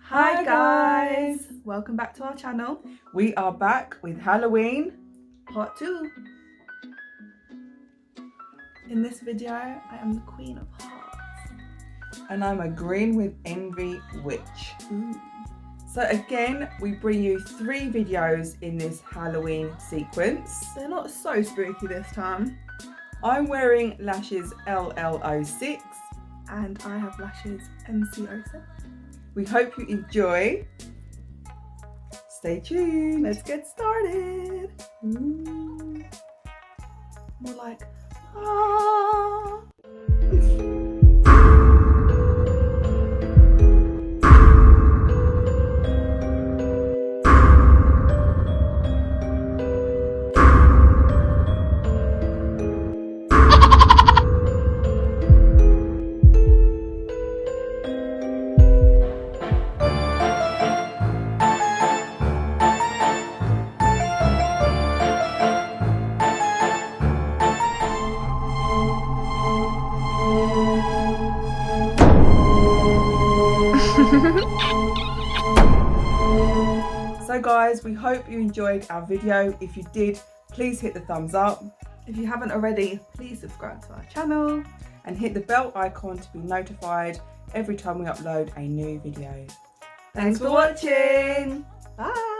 Hi guys! Welcome back to our channel. We are back with Halloween Part 2. In this video, I am the Queen of Hearts. and I'm a green with envy witch. Ooh. So again, we bring you 3 videos in this Halloween sequence. They're not so spooky this time. I'm wearing Lash's LL06. And I have Lash's NC07. We hope you enjoy. Stay tuned. Let's get started. Ooh. More like, ah. So guys, we hope you enjoyed our video. If you did, please hit the thumbs up. If you haven't already, please subscribe to our channel. And hit the bell icon to be notified every time we upload a new video. Thanks for watching. Bye.